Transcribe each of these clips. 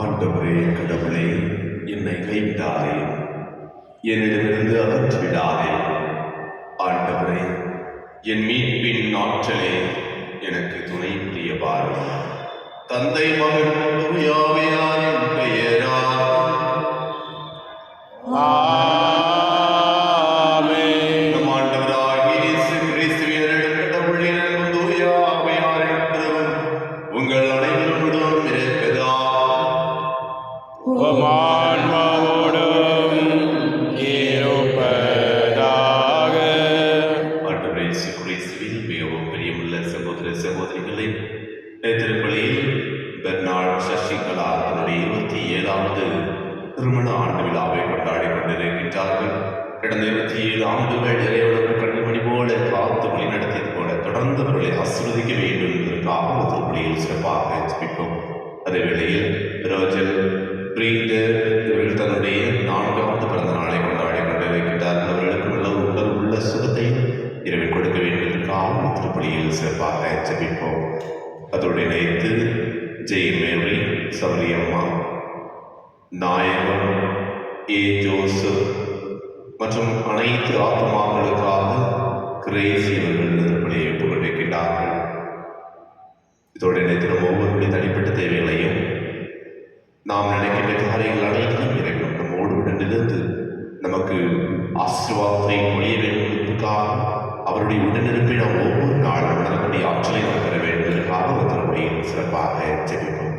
ஆண்டவரே கடவுளே, என்னை கைவிடாதே, என்னிடமிருந்து அகற்றிவிடாதே. ஆண்டவரே, என் மீட்பின் ஆற்றலே, எனக்கு துணை புரியவாறு. தந்தை மகன் தூய ஆவியாரின் பெயரால் நம் ஆண்டவராகிய இயேசு கிறிஸ்துவின் கடவுளின் அன்பும் தூய ஆவியாரின் கிருபையும் உங்கள் அனைவரோடும் இருப்பதாக. ஆண்டவரே இயேசு கிறிஸ்துவின் மிகவும் பிரியமுள்ள சகோதர சகோதரிகளே, திருப்பலியில் பெர்னார்ட் சசிகலா தன்னுடைய 27வது திருமண ஆண்டு விழாவை கொண்டாடி கொண்டிருக்கின்றார்கள். கடந்த 27 ஆண்டுகள் இறைவனுக்கு கண்மணி போல காத்து வழிநடத்தியது போல தொடர்ந்து அவர்களை ஆசீர்வதிக்க வேண்டும் என்பதற்காக திருப்பலியில் சிறப்பாக ஜெபிப்போம். அதே வேளையில் ரோஜல் பிரீடர் இவர்கள் தன்னுடைய 4வது பிறந்த நாளை கொண்டாடி கொண்டிருக்கின்றார்கள். அவர்களுக்கு உள்ள சுகத்தை இறைவன் கொடுக்க வேண்டும் என்பதற்காக திருப்பலியில் சிறப்பாக ஜெபிப்போம். அதோடு இணைத்து ஜெயமேரி, சௌரியம்மா, நாயகம், ஜோசப் மற்றும் அனைத்து ஆத்மாக்களுக்காக கிரேசி அவர்கள் திருப்பலியை ஒப்புக்கொண்டிருக்கிறார்கள். இதோடு இணைத்து நம் ஒவ்வொருடைய தனிப்பட்ட தேவைகளையும் நாம் நினைக்கின்ற காரியங்கள் அனைத்தையும் இறைவன் நம்மோடு உடனிருந்து நமக்கு ஆசீர்வாதத்தை பொழிய வேண்டும் என்பதற்காக அவருடைய உடனிருப்பை நாம் ஒவ்வொரு நாளும் உணரக்கூடிய ஆற்றலை நாம் பெற வேண்டும் என்பதற்காக திருப்பலியில் சிறப்பாக ஜெபிப்போம்.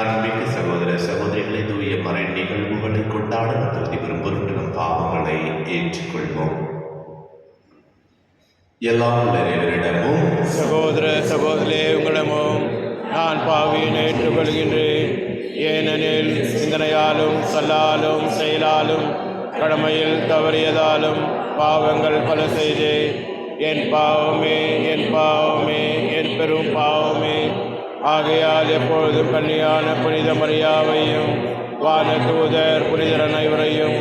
அன்பிற்கு சகோதர சகோதரிகளை தூய மறை நிகழ்வுகளை கொண்டாட திருத்தி விரும்பும் நம் பாவங்களை ஏற்றுக்கொள்வோம். எல்லாம் இறைவனிடமும் சகோதர சகோதரே உங்களிடமும் நான் பாவியை ஏற்றுக்கொள்கின்றேன். ஏனெனில் சிந்தனையாலும் சொல்லாலும் செயலாலும் கடமையில் தவறியதாலும் பாவங்கள் பல செய்தேன். என் பாவமே, என் பாவமே, என் பெரும் பாவமே. ஆகையால் எப்பொழுதும் கன்னியான புனித மரியாவையும் வான தூதர் புனிதர் அனைவரையும்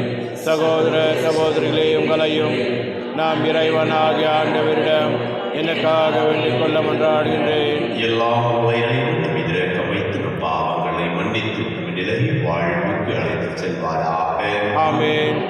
சகோதர சகோதரிகளே உங்களையும் நாம் இறைவனாகிய ஆண்டவரிடம் எனக்காக வேண்டிக் கொள்ள மன்றாடுகின்றேன். எல்லாம் வைத்து பாவங்களை மன்னித்து நிலை வாழ்வுக்கு அழைத்து செல்வாராக. ஆமென்.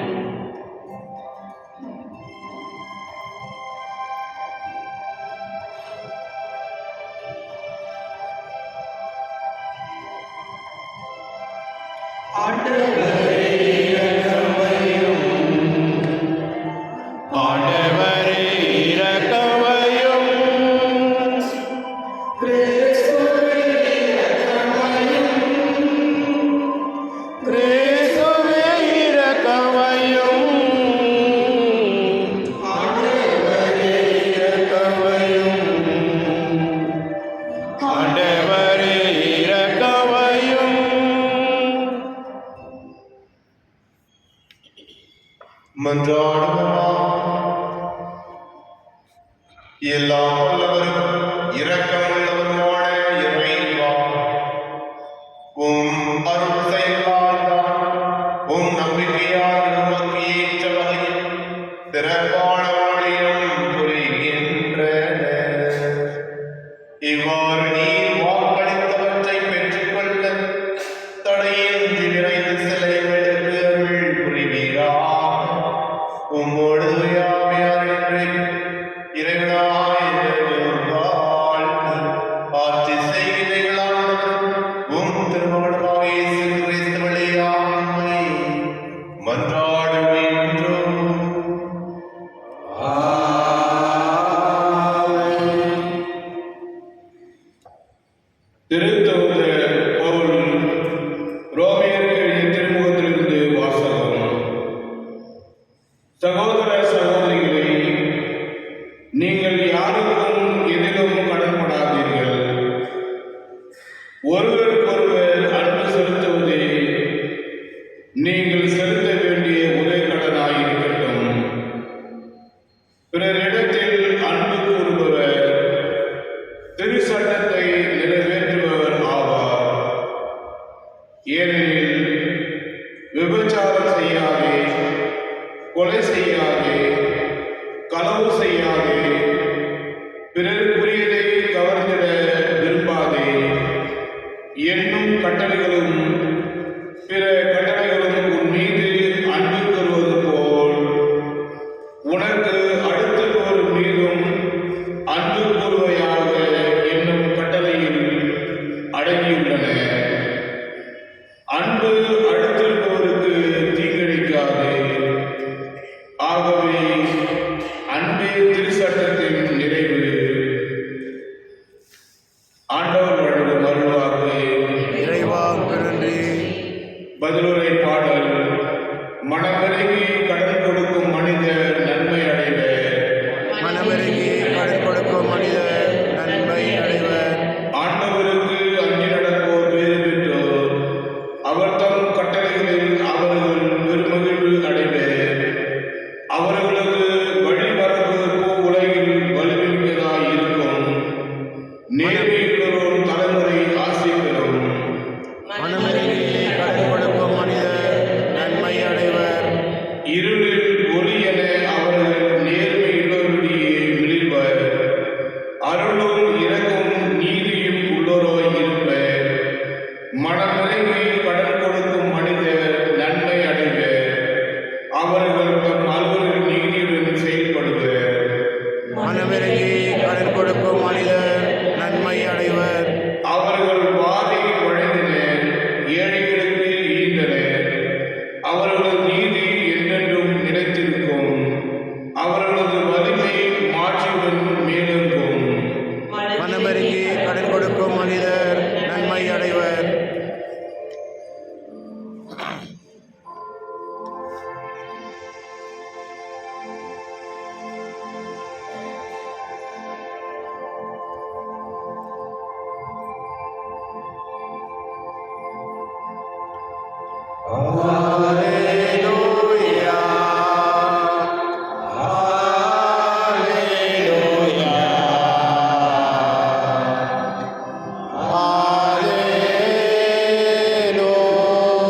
எல்லாம் வல்லவரும் இரக்கமுள்ளவருமான இறைவா, உம் அருள் செயலால் உம் நம்பிக்கையால் நமக்கு ஏற்ற வகையில் சிறப்பான ஊழியம் புரிகின்றன. இவ்வாறு நீர் வாக்களித்தவற்றை பெற்றுக்கொள்ள தடையின்றி நீங்கள் யாருக்கும் எதிலும் கடன்படாதீர்கள். ஒருவருக்கொருவர் அன்பு செலுத்துவதே நீங்கள் செலுத்த வேண்டிய ஒரே கடனாயிருக்கட்டும். பிறரிடத்தில் அன்பு கூறுபவர் திருச்சட்டத்தை நிறைவேற்றுபவர் ஆவார். ஏனெனில் விபச்சாரம் செய்யாதே, கொலை செய்யாதே, களவு செய்யாதே, பிறருக்குரியதை கவர்ந்திட விரும்பாதே என்னும் கட்டளைகளும் பிற கட்டளைகளும் உன் மீது அன்பு கூறுவது போல் உனக்கு அடுத்தவர் மீதும் அன்பு கூறுவையாக என்னும் கட்டளையில் அடங்கியுள்ளன. அன்பு அடுத்திருப்பவருக்கு தீங்கிழைக்காது. ஆகவே அன்பே திருச்சட்டத்தின் நிறைவு. ஆண்டவர் வழங்கும் அருள்வாக்கு. இறைவா நன்றி. பதிலுரை பாடல். மனமிறங்கி கடன் கொடுக்கும் மனிதர் நன்மை அடைவர். மனமிறங்கி கடன் கொடுக்கும் மனிதர் நன்மை அடைவர். ஆண்டவருக்கு அஞ்சி நடப்போர் பேறு பெற்றோர். அவர் தம் கட்டளைகளில் அவர்கள் பெருமகிழ்வு அடைவர். அவர்களது வழிபரப்பு பூ உலகில் வலுமிக்கதாய் இருக்கும். நேர்மையுள்ளோரும் தலைமுறை ஆசி பெறும். மனமிறங்கி கடன் கொடுக்கும் மனிதர் நன்மை அடைவர். இருளில் ஒளி என அவர்கள் நேர்மையுள்ளோரிடையே மிளிர்வர். அருளும் இரக்கும் நீதியும் உள்ளோராய் இருப்பர். மனமிறங்கி கடன் கொடுக்கும் மனிதர் நன்மை அடைவர். அவர்கள் தம் அலுவலில் நீதியுடன் செயல்படுவர். மனமிறங்கி கடன் கொடுக்கும் மனிதர் நன்மை அடைவர். அவர்கள் வாரி வழங்கினர், ஏழைகளுக்கு ஈந்தனர். அவர்களது நீதி என்றென்றும் நிலைத்திருக்கும். அவர்களது வலிமை மாட்சியுடன் மேலெங்கும். மனமிறங்கி கடன் கொடுக்கும் மனிதர் நன்மை அடைவர். Hallelujah. Hallelujah.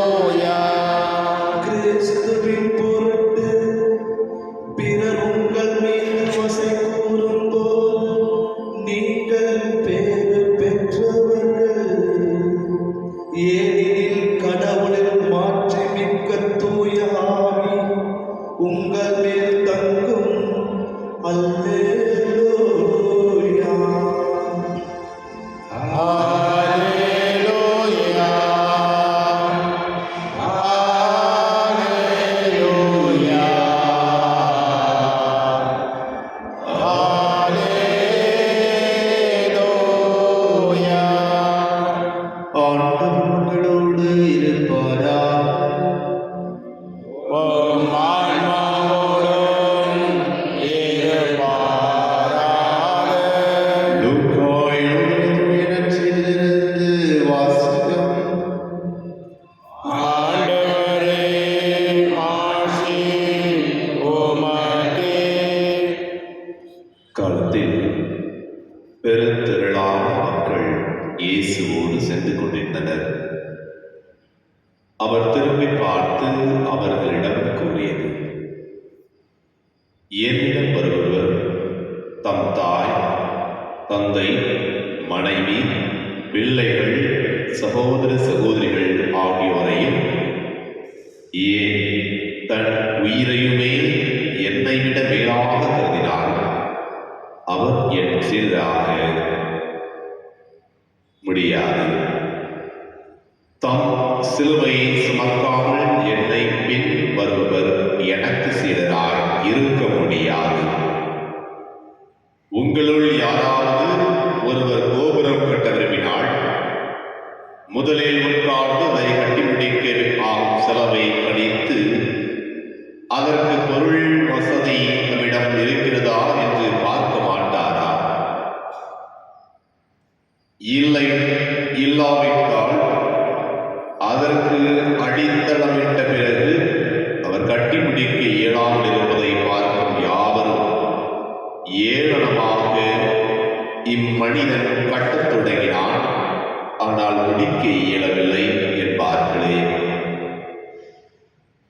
Hallelujah. கிறிஸ்துவின் பொருட்டு பிறர் உங்கள் மீது வசை கூறும்போது நீங்கள் பேறு பெற்றவர்கள். ஏனெனில் கடவுளின் மாட்சிமிக்க தூய ஆவி உங்கள் மேல் தங்கும். அல்லேலூயா. Hallelujah. Hallelujah. Hallelujah. ஆண்டவர் உங்களோடு இருப்பாராக. உம் ஆன்மாவோடும் இருப்பாராக. லூக்கா எழுதிய நற்செய்தியிலிருந்து வாசகம். ஆண்டவரே மாட்சி உமக்கே. காலத்தில் பெருந்திரளான மக்கள் இயேசுவோடு சென்று கொண்டிருந்தனர். அவர் திரும்பி பார்த்து அவர்களிடம் கூறியது, என்னிடம் வருபவர் தம் தாய், தந்தை, மனைவி, பிள்ளைகள், சகோதர சகோதரிகள் ஆகியோரையும், ஏன் தன் உயிரையுமே என்னை விட மேலாக கருதினார். அவர் என் சீடராக முடியாது. தம் சிலுவையை சுமக்காமல் என்னை பின் வருபவர் எனக்கு சீடராய் இருக்க முடியாது. உங்களுள் யாராவது ஒருவர் கோபுரம் கட்ட விரும்பினால் முதலில் உட்கார்ந்து அதை கட்டி முடிக்க ஆகும் செலவை கணித்து அதற்கு பொருள் வசதி நம்மிடம் இருக்கிறதா என்று பார்க்க இல்லை, இல்லாவிட்டால் அதற்கு அடித்தளமிட்ட பிறகு அவர் கட்டிப்பிடிக்க இயலாமல் இருப்பதை பார்க்கும் யாவரும் ஏளனமாக இம்மனிதன் கட்டத் தொடங்கினான், ஆனால் முடிக்க இயலவில்லை என்பார்களே.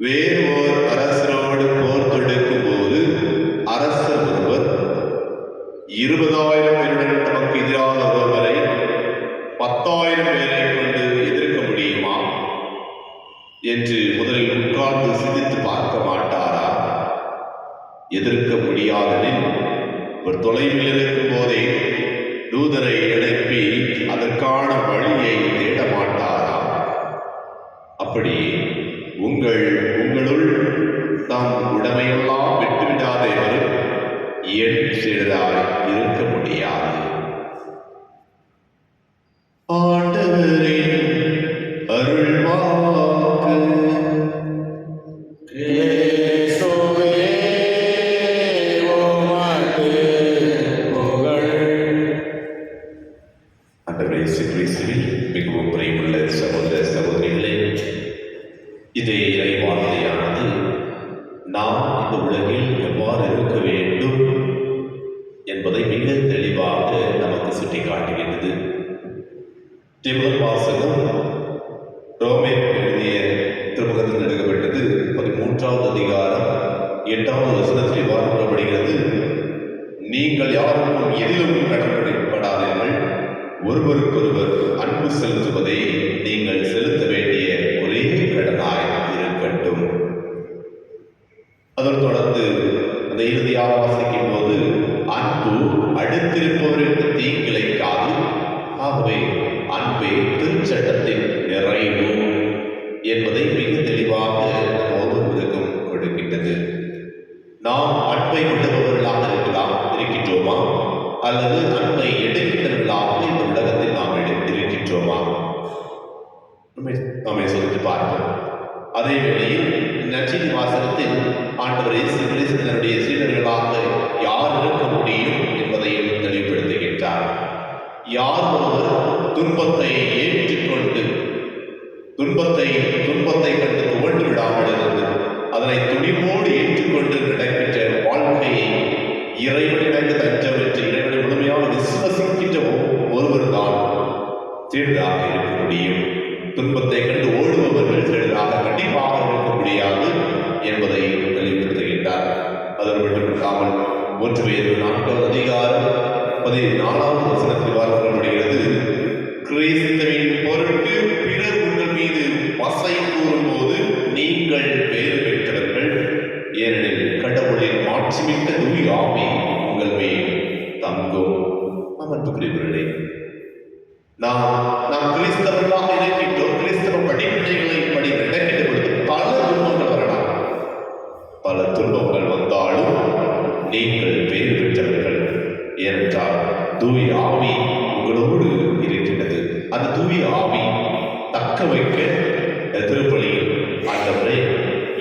வேறு ஓர் அரசரோடு போர் தொடுக்கும் போது அரசர் ஒருவர் 20,000 பேருடன் தமக்கு எதிராக ஒருவரை 10,000 பேரை கொண்டு எதிர்க்க முடியுமா என்று முதலில் உட்கார்ந்து சிந்தித்து பார்க்க மாட்டாரா? எதிர்க்க முடியாதெனில் ஒரு தொலைவில் இருக்கும் போதே தூதரை அனுப்பி அதற்கான வழியை தேட மாட்டாரா? அப்படி உங்களுள் தாம் உடமையெல்லாம் விட்டுவிடாதேவரும் என் சீடராய் இருக்க முடியாது. ஆண்டவரின் அருள்வாக்கு. கிறிஸ்துவே உமக்கு புகழ். ஆண்டவரே இயேசு கிறிஸ்துவில் மிகவும் பிரியமுள்ள சகோதர சகோதரிகளே, இதே இறை வார்த்தையானது நாம் இந்த உலகில் எவ்வாறு இருக்க வேண்டும் என்பதை மிக தெளிவாக நமக்கு சுட்டிக்காட்டுகின்றது. முதல் வாசகம் ரோமேர் எழுதிய திருமுகத்தில் எழுதப்பட்டது 13வது அதிகாரம் 8வது வசனத்தில் இவ்வாறு கூறப்படுகிறது: நீங்கள் யாருக்கும் எதிலும் கடன்படாதீர்கள், ஒருவருக்கொருவர் அன்பு செலுத்துவதை நீங்கள் செலுத்த வேண்டிய ஒரே கடனாய் இருக்கட்டும். அதன் தொடர்ந்து அந்த இறுதியாக வாசிக்கும் போது, அன்பு அடுத்திருப்பவருக்கு தீங்கிழைக்காது, ஆகவே அன்பே திருச்சட்டத்தின் நிறைவு என்பதை மிக தெளிவாக நம் ஒவ்வொருவருக்கும் கொடுக்கின்றது. நாம் அன்பை விடுபவர்களாக இருக்கின்றோமா, அல்லது அன்பை எடுக்கின்றவர்களாக இந்த உலகத்தில் நாம் இருக்கின்றோமா? நம்மை சொல்லிட்டு பார்ப்போம். அதே வேளையில் நற்செய்தி வாசகத்தில் ஆண்டவர் இயேசு கிறிஸ்து தன்னுடைய சீடர்களாக யார் இருக்க முடியும் என்பதையும் தெளிவுபடுத்துகின்றார். யார் ஒருவர் துன்பத்தை ஏற்றுக்கொண்டு துன்பத்தை கண்டு துவண்டு விடாமல் இருந்து அதனை துணிவோடு ஏற்றுக்கொண்டு நடக்கின்ற வாழ்க்கையை இறைவனிடந்து தஞ்சமிட்டு இறைவனை முழுமையாக விசுவசிக்கின்ற ஒருவர் தான் சீடராக இருக்க முடியும். துன்பத்தை கண்டு ஓடுபவர்கள் சீடராக கண்டிப்பாக இருக்க முடியாது என்பதை தெளிவுபடுத்துகின்றார். அதோடு மட்டுமில்லாமல் 1 பேதுரு 4வது அதிகாரம் 14வது வசனத்தில் வார்த்தைப்படுகிறது: கிறிஸ்துவின் பொருட்டு பிறர் உங்கள் மீது வசை கூறும்போது நீங்கள் பேறு பெற்றவர்கள், ஏனெனில் கடவுளின் மாட்சிமிக்க தூய ஆவி உங்கள் மேல் தங்கும். அமர்ந்துகிறீர்களே, நாம் கிறிஸ்தவர்களாக இருக்கின்றோம். கிறிஸ்தவ படிப்பினைகளை நடக்கின்ற பொழுது பல துன்பங்கள் வரலாம். பல துன்பங்கள் வந்தாலும் நீங்கள் பேறு பெற்றவர்கள், ஏனென்றால் தூய ஆவி உங்களோடு இருக்கின்றது. அந்த தூய ஆவி தக்க வைக்க திருப்பலியில் ஆண்டவரே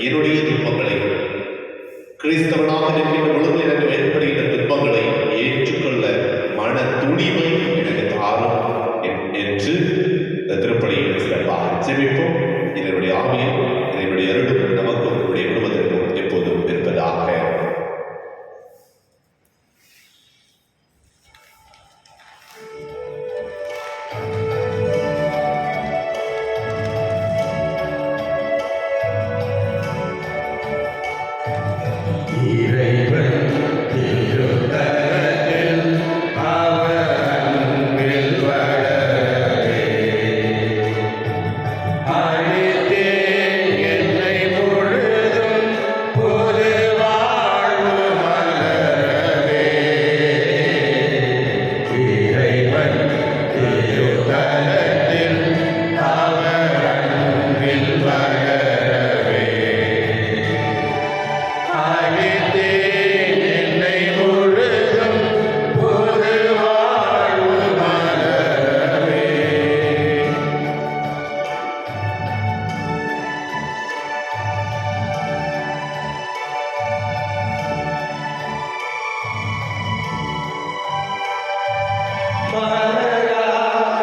என்னுடைய துன்பங்களை, கிறிஸ்தவனாக இருக்கின்ற பொழுது எனக்கு ஏற்படுகின்ற துன்பங்களை ஏற்றுக்கொள்ள மன துணிவை எனக்கு தாரும் என்று திருப்பலியில் சிறப்பாக ஜெபிப்போம். இதனுடைய ஆவியும் இதனுடைய அருளும் நமக்கும் உங்களுடைய குடும்பத்திற்கும் எப்போதும் இருப்பதாக. இறைவன் திருத்தலத்தில் அவர் அன்பில் வளரவே அளித்தேன் என்னை முழுதும் புது வாழ்வு மலரவே. இறைவன் திருத்தலத்தில் அவர் அன்பில் வளரவே அளித்தேன் என்னை முழுதும் புது வாழ்வு மலரவே. மலராத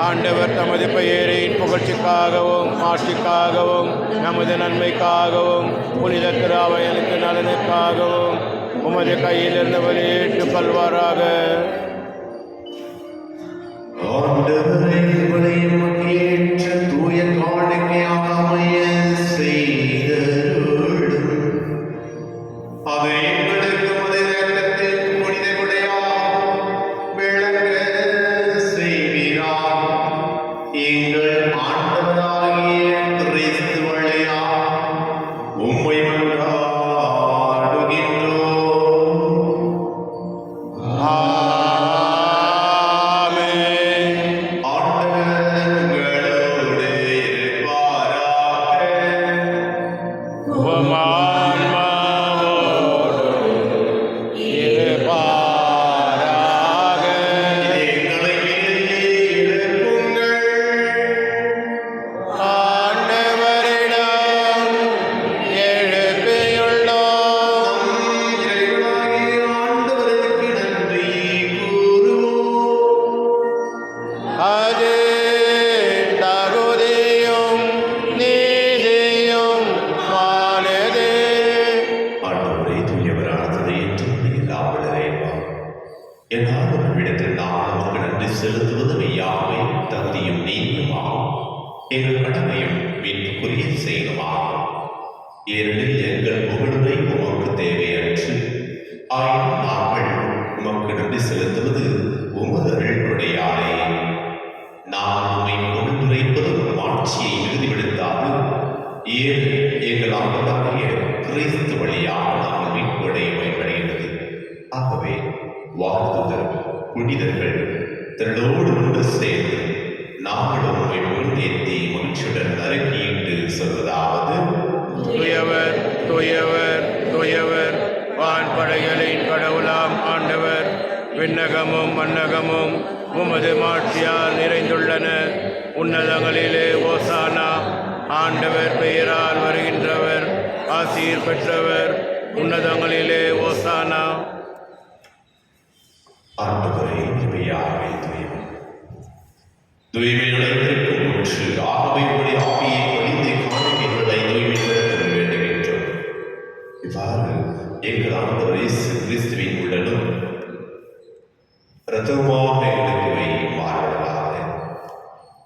ஆண்டவர் தமது பெயரின் புகழ்ச்சிக்காகவும் ஆட்சிக்காகவும் நமது நன்மைக்காகவும் புனித திராவையனுக்கு நலனுக்காகவும் உமது கையிலிருந்து வெளியிட்டு கொள்வாராக. ஆண்டவரை உங்களையும் ஏற்ற தூய காணிக்கையாக அமைய செய்தருளும். அதை எங்களுக்கு உமது இரக்கத்தின் புனித கொடையாக விளங்க செய்வீராக. எங்கள் ஆண்டவராகிய கிறிஸ்து வழியாக உம்மை மன்றாடுகின்றோம். ஆமென். ஆண்டவர் உங்களோடு இருப்பாராக. உம் ஆன்மாவோடும் இருப்பாராக. எங்களை எழுப்புங்கள். ஆண்டவரிடம் எழுப்பியுள்ளோம். இறைவனாகிய ஆண்டவருக்கு நன்றி கூறுவோம். அது தகுதியும் நீதியும் ஆனது. ஆண்டவரை தூயவரானதை ஏற்றும் எல்லாம் விளைவா என்னால் உம்மிடத்தில் நான் நமக்கு நன்றி செலுத்துவது மெய்யாமை தகுதியும் நீதியுமாகும். எங்கள் கடமையும் மீட்புக்குரிய செயலுமாகும். ஏனெனில் எங்கள் புகழுரை உமக்கு தேவையற்று, ஆயினும் நாங்கள் உமக்கு நன்றி செலுத்துவது உமது அருள்கொடையாலே. நான் உம்மை புகழ்ந்துரைப்பது உம் ஆட்சியை மிகுதிப்படுத்தாது, ஏன் எங்கள் ஆண்டவராகிய கிறிஸ்து வழியாக நாங்கள் மீட்புடைய பயன்படுகிறது. ஆகவே வாழ்த்துதல் புனிதர்கள் திரளோடு ஒன்று சேர்ந்து நாங்களும் உம்மை புகழ்ந்தேத்தி மகிழ்ச்சியுடன் அறிக்கையிட்டு சொல்வதாவது: தூயவர் தூயவர் தூயவர் வான்படைகளின் கடவுளாம் ஆண்டவர். விண்ணகமும் மண்ணகமும் உமது மாட்சியால் நிறைந்துள்ளன. உன்னதங்களிலே ஓசானா. ஆண்டவர் பெயரால் வருகின்றவர் ஆசீர் பெற்றவர். உன்னதங்களிலே ஓசானா. ஆண்டவரை இவையாகவே தூய்மை தூய்மை நிலைத்திருக்கும் ஒன்று. ஆகவே உடைய ஆவியை பொழிந்து காணிக்கைகளை தூய்மைப்படுத்த வேண்டுகின்றோம். இவ்வாறு எங்கள் ஆண்டவர் இயேசு கிறிஸ்துவின் உடலும் இரத்தமாக எங்களுக்கு வை மாறுவதாக.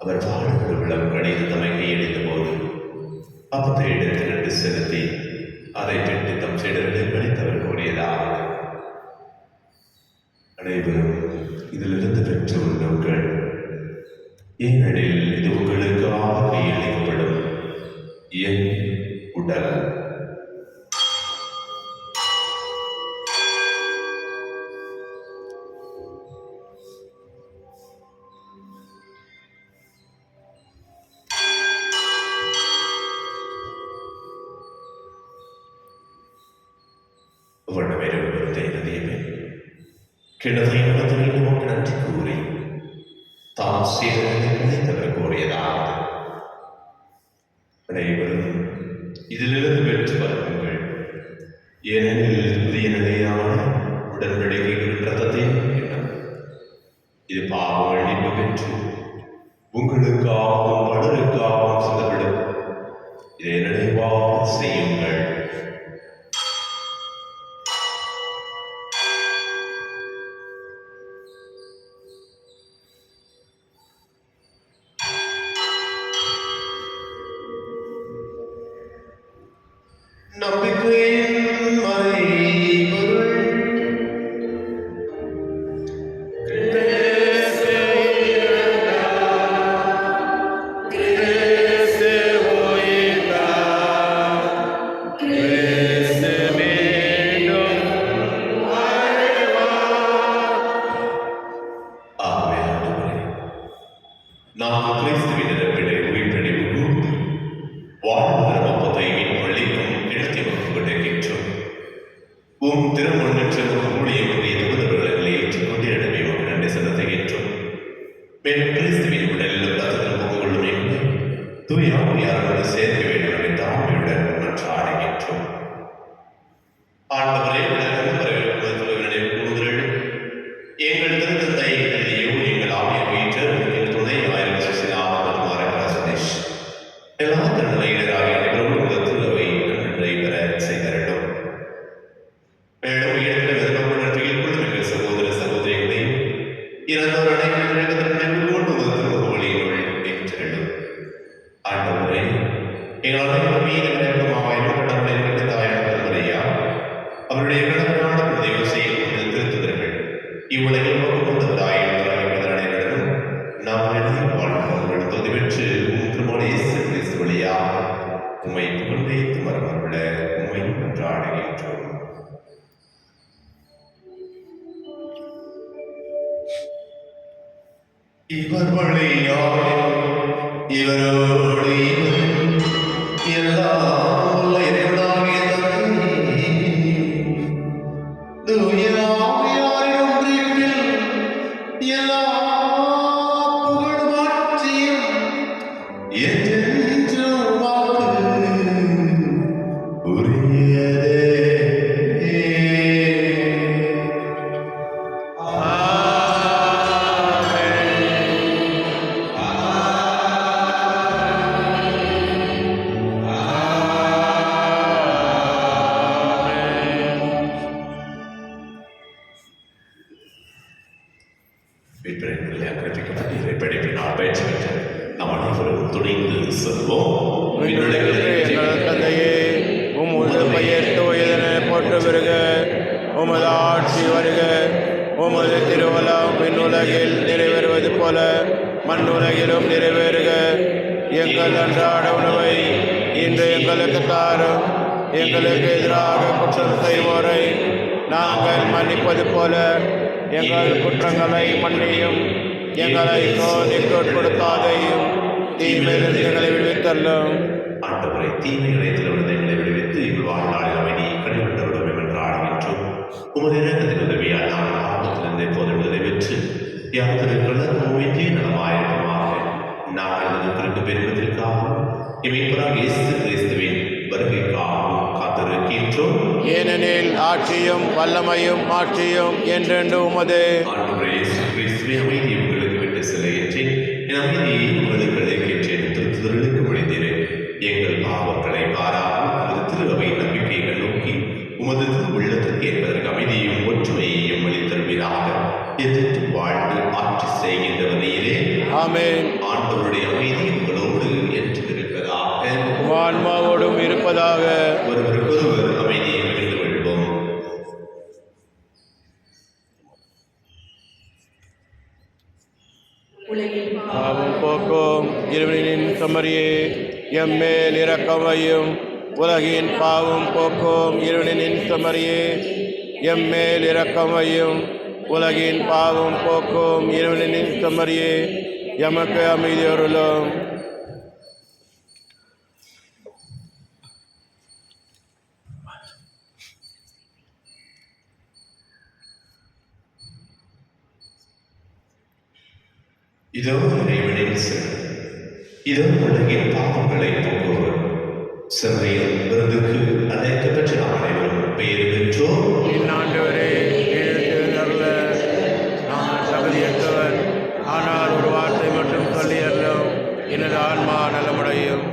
அவர் வாழ்வு விளக்கணில் தம்மை கையெழுத்த போது அப்பத்தை எடுத்து நட்டு செலுத்தி அதை பெற்று தம் சீடர்களை கணித்தவர் கூறியதாவது: அனைவரும் இதிலிருந்து பெற்று உண்ணுங்கள், ஏனெனில் இது உங்களுக்காக கையளிக்கப்படும் என் உடல். கிணத்தை நடத்துகிற நமக்கு நன்றி கூறி தாம் சீரனை கிடைத்தவர் கூறியதாவது: அனைவரும் இதிலிருந்து பெற்று வருங்கள், ஏனெனில் புதிய நிலையான உடன்படிக்கையின் ரத்தத்தை எண்ணம். இது பாவங்கள் நீங்க பெற்று உங்களுக்காகவும் பலருக்காகவும் சிந்தப்படும். இதை நினைவாக செய்யுங்கள். நம்பிக்கையின் மறைபொருள். ஆகவே ஆண்டவரே, நாம் கிறிஸ்துவின் நிரப்பிடை உயிர்த்தெழுவு கூர்ந்து வாழ்வு ஒப்பத்தை மீட்பளிக்கும் இடத்தை கொண்டிருக்கின்றோம். உம் திருமணற்ற ஊழியக்கூடிய தூதர்களை ஏற்றுக்கொண்டு இடமே உமக்கு நன்றி செலுத்துகின்றோம். மேலும் கிறிஸ்துவின் உடலில் ரத்தத்தில் பங்கு கொள்ளும் எங்களை தூய ஆவியாரோடு சேர்க்க வேண்டும் என்ற தாழ்மையுடன் மன்றாடுகின்றோம். ஆண்டவரே, நினைவு கூறுதல் எங்கள் திருத்தந்தை எழுதியும் எங்கள் ஆவியை மீட்டு எங்கள் துணையாய் இறந்தோர் அனைவரும் நினைவு கொண்டு உமது திருமுகவழியினுள் ஏற்றெழும். ஆண்டவரே, எங்கள் அனைவரும் மீது இரக்கமாக கடவுளை கண்டு தாயான மரியா அவருடைய கடமையான பிரதிகள் செய்யக்கூடிய திருத்துதர்கள் இவ்வுலகில் கொண்டவராய் அனைவரும் நாம் எழுதிய வாழ்க்கை தொகுதி பெற்று திருமண இயேசு கிறிஸ்து வழியாக உம்மை புகழ்ந்து மரமருள உம்மை கொண்டாடுகின்றோம். இவர் வழியாக இவரோடு எல்லாம் உள்ள இறைவனாகிய தந்தை தூய ஆவியாரின் ஒன்றிப்பில் எல்லா புகழும் ஆட்சியும் என்றென்றும் உமக்கு உரியதே. தந்தையே, உமது பெயர் தூயதென போற்ற வருக, உமது ஆட்சி வருக, உமது திருவலம் விண்ணுலகில் நிறைவேறுவது போல மண்ணுலகிலும் நிறைவேறுக. எங்கள் அன்றாட உணவை இன்று எங்களுக்கு தாரும். எங்களுக்கு எதிராக குற்றம் செய்வோரை நாங்கள் மன்னிப்பது போல எங்கள் குற்றங்களை மன்னியும். எங்களை சோதனைக்கு உட்படுத்தாதையும் தீமையிலிருந்து எங்களை விடுவித்தள்ளும். ஆண்டவரை தீமைகளை திறவிலிருந்து எங்களை விடுவித்து எங்கள் வாழ்நாளில் அமைதி கடைவிட்டு விடுவோம் என்று ஆடுகின்றோம். உமது இறக்கத்தின் உதவியால் நான் ஆபத்திலிருந்து எப்போது விடுதலை பெற்று யாத்திரைகளை நோயின்றி நலமாயிருப்பமாக. நாங்கள் இருக்கிற பெருமத்திற்காகவும் இமைப்பராக இயேசு கிறிஸ்துவின் வருகைக்காகவும் காத்திருக்கின்றோம். ஏனெனில் ஆட்சியும் வல்லமையும் ஆட்சியும் என்றென்று உமது. ஆண்டவரே இயேசு கிறிஸ்துவே, அமைதியை உங்களுக்கு விட்டு செல்கின்றேன், என் அமைதியை உங்களுக்கு அளிக்கின்றேன். திருத்துதலுக்கு முடிந்தேன். எங்கள் பாவங்களை பாராமல் உமது திரு அவை நம்பிக்கைகள் நோக்கி உமது திரு உள்ளத்திற்கு ஏற்பதற்கு அமைதியையும் ஒற்றுமையையும் அளித்தருவீராக. எதிர்த்து வாழ்ந்து ஆட்சி செய்கின்றவர் நீரே. ஆமென். ஆண்டவருடைய அமைதி உங்களோடு என்று இருப்பதாக, ஆன்மாவோடும் இருப்பதாக. ஒருவருக்கொருவர் அமைதியை பகிர்ந்து கொள்வோம். பாவம் போக்கும் இறைவனின் சமரியே, எம்மேல் இரக்கமையும். உலகின் பாவம் போக்கும் இறைவனின் சமரியே, எம்மேல் இரக்கமையும். உலகின் பாவம் போக்கும் இறைவனின் சமரியே, எமக்கு அமைதி அருளும். இதோ இறைவனின் சிறு, இதோ உலகின் பாவங்களை போக்குவர். செம்மையில் விருதுக்கு அழைக்கப்பட்ட நாம் அனைவரும் பெயர் பெற்றோம். இந்நாண்டவரே எழுந்துள்ள நான் தகுதியற்றவர், ஆனால் ஒரு வார்த்தை மட்டும் சொல்லி அருளும், எனது ஆன்மா நலமடையும்.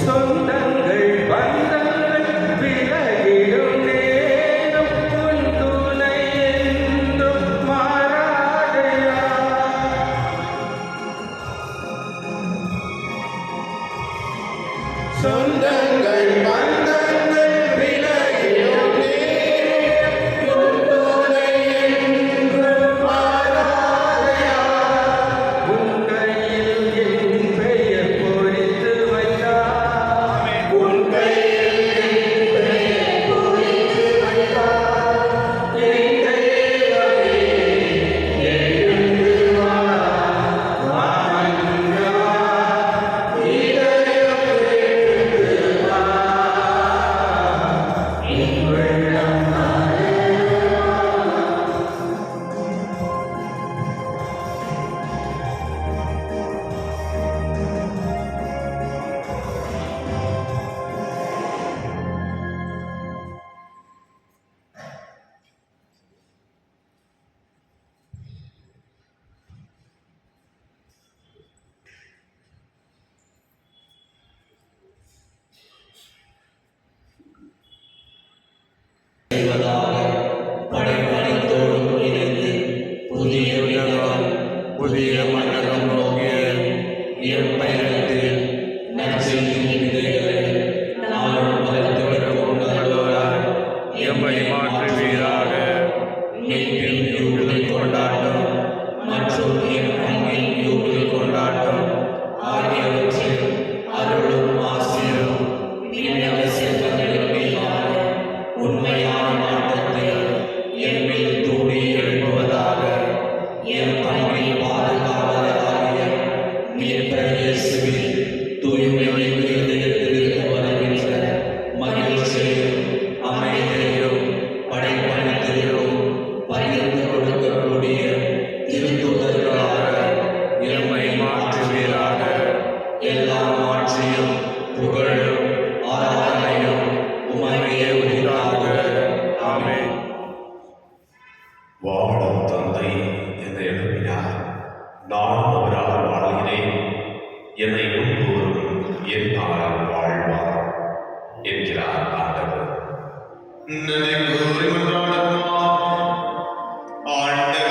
சொந்தங்கள் பந்தங்கள் விலகிடும் நேரம் உன் துணை என்றும் மாறாதையா. சொந்தங்கள் பந்தங்கள் விலகிடும் நேரம் உன் துணை என்றும் மாறாதையா. உன் கையில் என் பெயர் பொறித்து வைத்தார். உன் கையில் என் பெயர் பொறித்து வைத்தார். என் தேவனே, எழுந்து வா, வாமங்கா, இதயம் எழுந்து வா. என் வெள்ளம் நாளே. செய்வதாக படைப்படைத்தோடும் இணைந்து புதிய உலகம், புதிய மண்டலம் நோக்கிய எம் பயணத்தில் நற்செய்தியின் விதைகளை நாளும் வளர்த்துவிடவும் நல்லவராய் எம்மை மாற்றுவீராக. மீட்பின் யூபிலி கொண்டாட்டம் மற்றும் என் அன்பின் யூபிலி கொண்டாட்டம் ஆகியவற்றில் அருளும் ஆசிரும் விண்ணக செல்வங்களின் மீதான உண்மையான நாட்டத்தில் என்மேல் தூண்டி எழுப்புவதாக. என் பணியை பாதுகாவலராகிய மீட்பர் இயேசுவில் தூய்மையின் இதயத்திலிருந்து வருகின்ற மகிழ்ச்சியையும் அமைதியையும் படைப்பணித்தையும் பகிர்ந்து கொடுக்கக்கூடிய திருத்தூதர்களாக எம்மை மாற்றுவீராக. எல்லா ஆட்சியும் புகழும் ஆராதனையும் உமக்கே உரித்தாக. ஆமென். வாழும் தந்தை என்னை எழுப்பினார், நானும் அவரால் வாழ்கிறேன். என்னை முன்போரும் என்னால் வாழ்வார் என்கிறார் ஆண்டவர். நினைவு மன்றாடுமா. ஆண்டவரே,